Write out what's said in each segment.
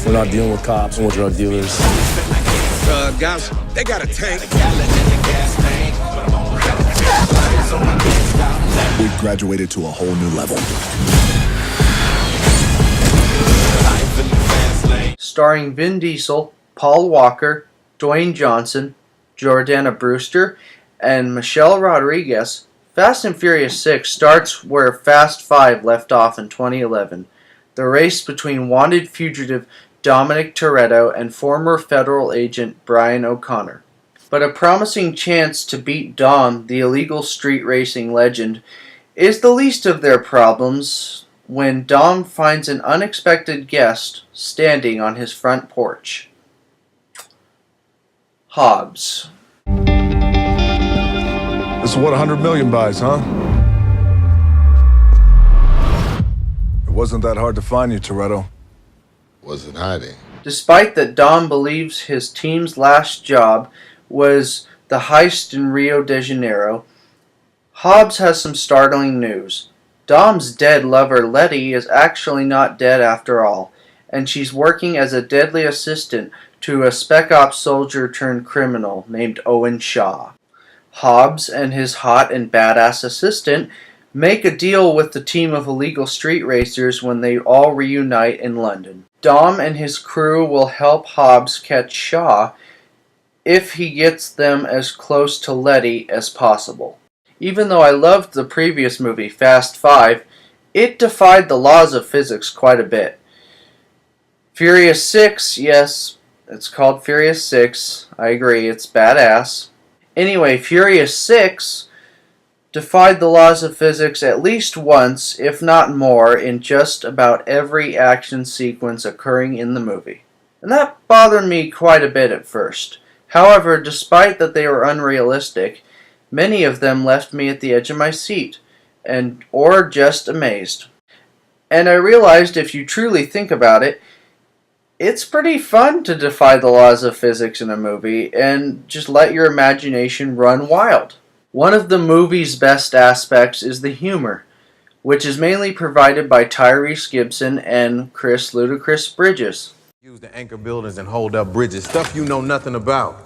We're not dealing with cops, we're drug dealers. Guys, they got a tank. We've graduated to a whole new level. Starring Vin Diesel, Paul Walker, Dwayne Johnson, Jordana Brewster, and Michelle Rodriguez, Fast and Furious 6 starts where Fast 5 left off in 2011. The race between wanted fugitive Dominic Toretto and former federal agent Brian O'Connor. But a promising chance to beat Dom, the illegal street racing legend, is the least of their problems when Dom finds an unexpected guest standing on his front porch. Hobbs. This is what 100 million buys, huh? It wasn't that hard to find you, Toretto. Wasn't hiding. Despite that Dom believes his team's last job was the heist in Rio de Janeiro, Hobbs has some startling news. Dom's dead lover Letty is actually not dead after all, and she's working as a deadly assistant to a spec ops soldier turned criminal named Owen Shaw. Hobbs and his hot and badass assistant make a deal with the team of illegal street racers when they all reunite in London. Dom and his crew will help Hobbs catch Shaw if he gets them as close to Letty as possible. Even though I loved the previous movie, Fast 5, it defied the laws of physics quite a bit. Furious 6, yes, it's called Furious 6. I agree, it's badass. Anyway, Furious 6 defied the laws of physics at least once, if not more, in just about every action sequence occurring in the movie. And that bothered me quite a bit at first. However, despite that they were unrealistic, many of them left me at the edge of my seat, or just amazed. And I realized if you truly think about it, it's pretty fun to defy the laws of physics in a movie and just let your imagination run wild. One of the movie's best aspects is the humor, which is mainly provided by Tyrese Gibson and Chris Ludacris Bridges. Use the anchor buildings and hold up bridges, stuff you know nothing about.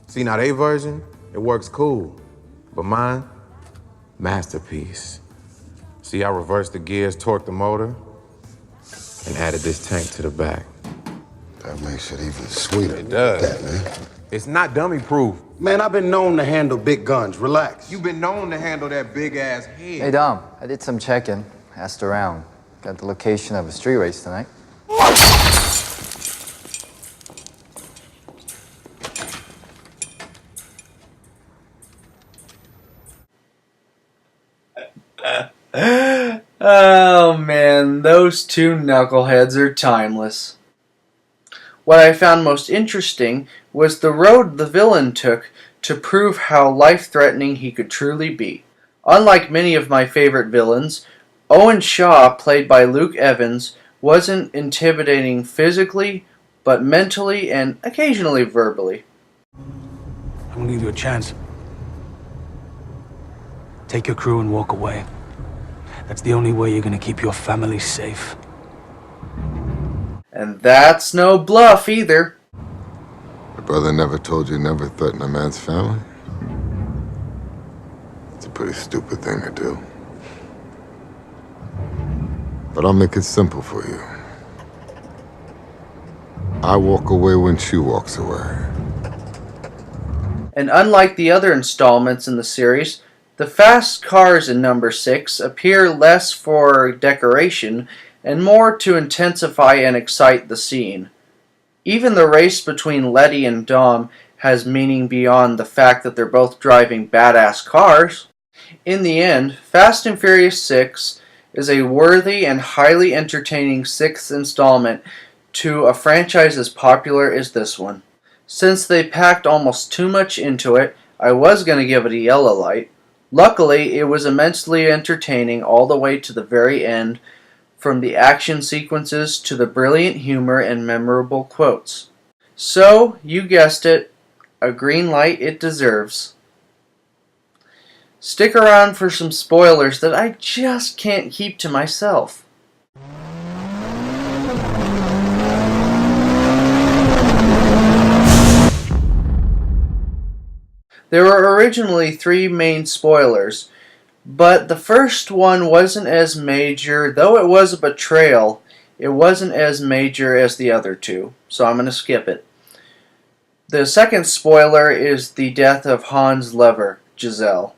See, now their version, it works cool. But mine, masterpiece. See, I reversed the gears, torqued the motor, and added this tank to the back. That makes it even sweeter. It does. That, man. It's not dummy-proof. Man, I've been known to handle big guns. Relax. You've been known to handle that big-ass head. Hey, Dom, I did some checking, asked around. Got the location of a street race tonight. Oh man, those two knuckleheads are timeless. What I found most interesting was the road the villain took to prove how life-threatening he could truly be. Unlike many of my favorite villains, Owen Shaw, played by Luke Evans, wasn't intimidating physically, but mentally and occasionally verbally. I'm gonna give you a chance. Take your crew and walk away. That's the only way you're gonna keep your family safe. And that's no bluff either. Your brother never told you never threaten a man's family? It's a pretty stupid thing to do. But I'll make it simple for you. I walk away when she walks away. And unlike the other installments in the series, the fast cars in number 6 appear less for decoration and more to intensify and excite the scene. Even the race between Letty and Dom has meaning beyond the fact that they're both driving badass cars. In the end, Fast and Furious 6 is a worthy and highly entertaining 6th installment to a franchise as popular as this one. Since they packed almost too much into it, I was going to give it a yellow light. Luckily, it was immensely entertaining all the way to the very end, from the action sequences to the brilliant humor and memorable quotes. So, you guessed it, a green light it deserves. Stick around for some spoilers that I just can't keep to myself. There were originally 3 main spoilers, but the first one wasn't as major. Though it was a betrayal, it wasn't as major as the other 2, so I'm going to skip it. The second spoiler is the death of Han's lover, Giselle.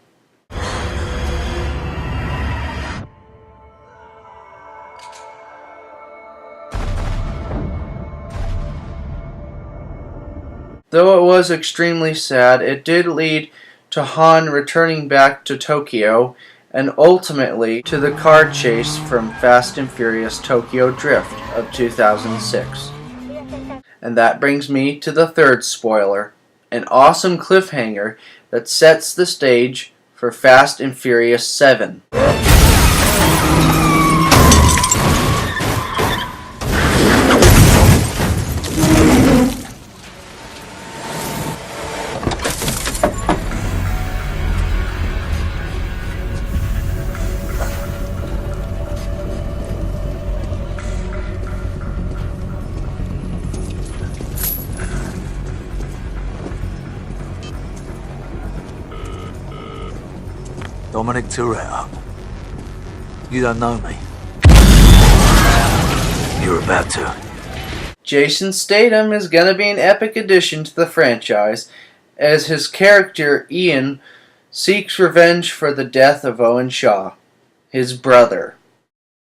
Though it was extremely sad, it did lead to Han returning back to Tokyo and ultimately to the car chase from Fast and Furious Tokyo Drift of 2006. And that brings me to the third spoiler, an awesome cliffhanger that sets the stage for Fast and Furious 7. Dominic Toretto. You don't know me. You're about to. Jason Statham is going to be an epic addition to the franchise, as his character Ian seeks revenge for the death of Owen Shaw, his brother.